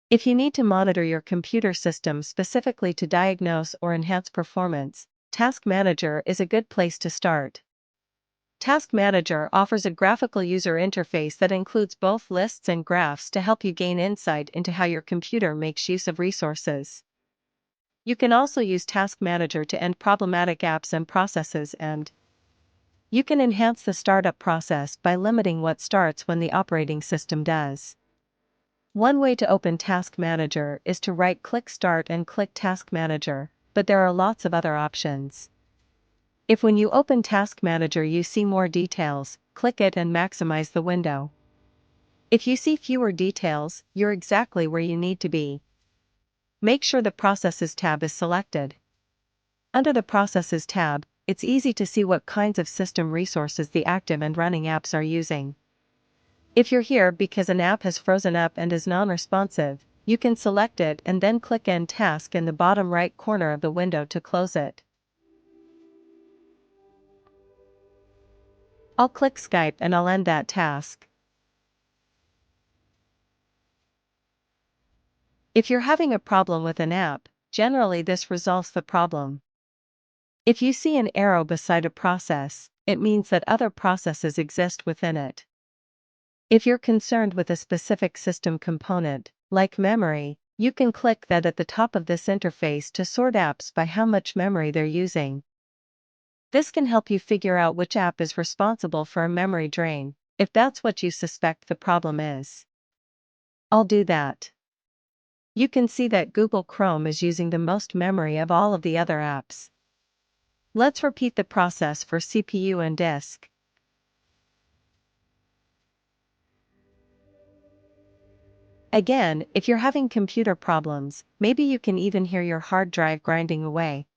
If you need to monitor your computer system specifically to diagnose or enhance performance, Task Manager is a good place to start. Task Manager offers a graphical user interface that includes both lists and graphs to help you gain insight into how your computer makes use of resources. You can also use Task Manager to end problematic apps and processes, and you can enhance the startup process by limiting what starts when the operating system does. One way to open Task Manager is to right-click Start and click Task Manager, but there are lots of other options. If when you open Task Manager you see more details, click it and maximize the window. If you see fewer details, you're exactly where you need to be. Make sure the Processes tab is selected. Under the Processes tab, it's easy to see what kinds of system resources the active and running apps are using. If you're here because an app has frozen up and is non-responsive, you can select it and then click End Task in the bottom right corner of the window to close it. I'll click Skype and I'll end that task. If you're having a problem with an app, generally this resolves the problem. If you see an arrow beside a process, it means that other processes exist within it. If you're concerned with a specific system component, like memory, you can click that at the top of this interface to sort apps by how much memory they're using. This can help you figure out which app is responsible for a memory drain, if that's what you suspect the problem is. I'll do that. You can see that Google Chrome is using the most memory of all of the other apps. Let's repeat the process for CPU and disk. Again, if you're having computer problems, maybe you can even hear your hard drive grinding away.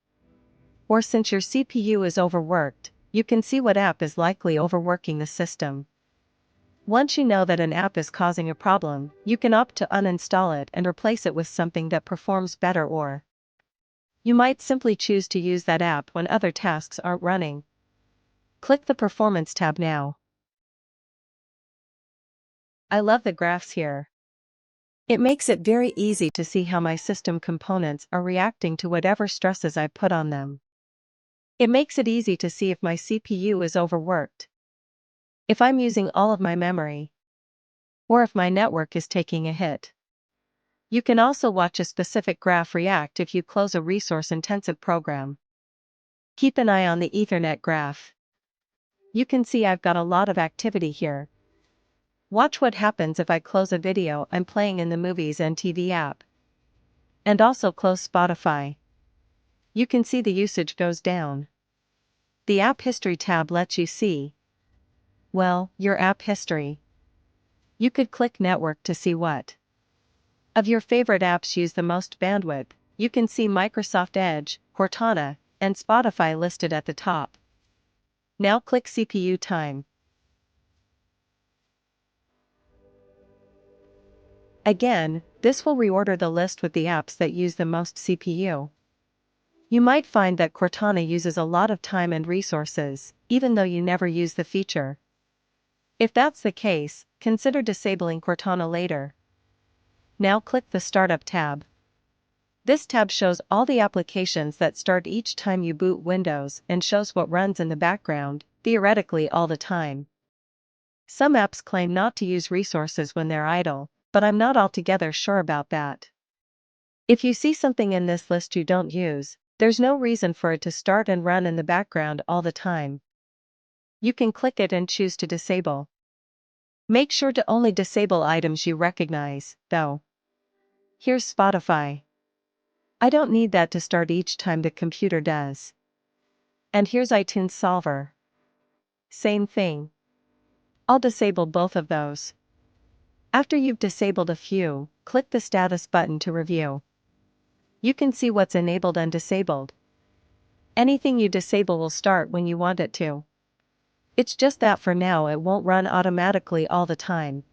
Or since your CPU is overworked, you can see what app is likely overworking the system. Once you know that an app is causing a problem, you can opt to uninstall it and replace it with something that performs better, or you might simply choose to use that app when other tasks aren't running. Click the Performance tab now. I love the graphs here. It makes it very easy to see how my system components are reacting to whatever stresses I put on them. It makes it easy to see if my CPU is overworked, if I'm using all of my memory, or if my network is taking a hit. You can also watch a specific graph react if you close a resource-intensive program. Keep an eye on the Ethernet graph. You can see I've got a lot of activity here. Watch what happens if I close a video I'm playing in the Movies and TV app. And also close Spotify. You can see the usage goes down. The App History tab lets you see, well, your app history. You could click Network to see what of your favorite apps use the most bandwidth. You can see Microsoft Edge, Cortana, and Spotify listed at the top. Now click CPU time. Again, this will reorder the list with the apps that use the most CPU. You might find that Cortana uses a lot of time and resources, even though you never use the feature. If that's the case, consider disabling Cortana later. Now click the Startup tab. This tab shows all the applications that start each time you boot Windows and shows what runs in the background, theoretically all the time. Some apps claim not to use resources when they're idle, but I'm not altogether sure about that. If you see something in this list you don't use, there's no reason for it to start and run in the background all the time. You can click it and choose to disable. Make sure to only disable items you recognize, though. Here's Spotify. I don't need that to start each time the computer does. And here's iTunes Solver. Same thing. I'll disable both of those. After you've disabled a few, click the Status button to review. You can see what's enabled and disabled. Anything you disable will start when you want it to. It's just that for now it won't run automatically all the time.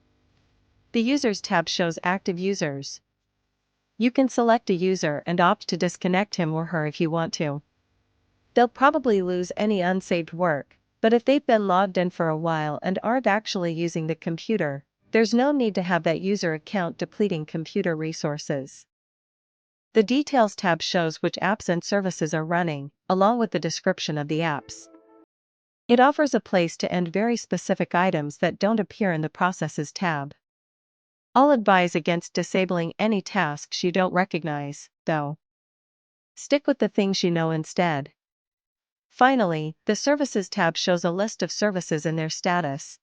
The Users tab shows active users. You can select a user and opt to disconnect him or her if you want to. They'll probably lose any unsaved work, but if they've been logged in for a while and aren't actually using the computer, There's no need to have that user account depleting computer resources. The Details tab shows which apps and services are running, along with the description of the apps. It offers a place to end very specific items that don't appear in the Processes tab. I'll advise against disabling any tasks you don't recognize, though. Stick with the things you know instead. Finally, the Services tab shows a list of services and their status.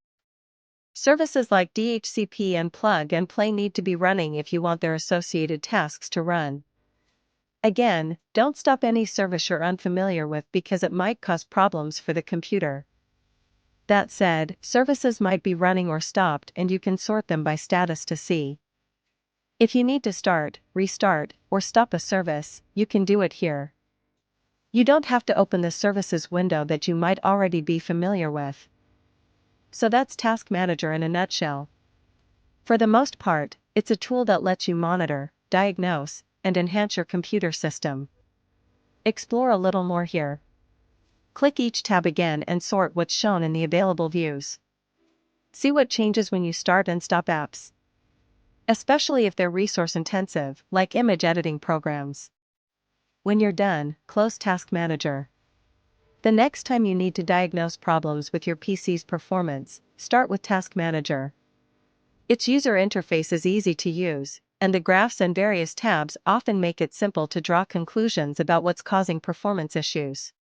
Services like DHCP and Plug and Play need to be running if you want their associated tasks to run. Again, don't stop any service you're unfamiliar with because it might cause problems for the computer. That said, services might be running or stopped and you can sort them by status to see. If you need to start, restart, or stop a service, you can do it here. You don't have to open the services window that you might already be familiar with. So that's Task Manager in a nutshell. For the most part, it's a tool that lets you monitor, diagnose, and enhance your computer system. Explore a little more here. Click each tab again and sort what's shown in the available views. See what changes when you start and stop apps, especially if they're resource intensive, like image editing programs. When you're done, close Task Manager. The next time you need to diagnose problems with your PC's performance, start with Task Manager. Its user interface is easy to use, and the graphs and various tabs often make it simple to draw conclusions about what's causing performance issues.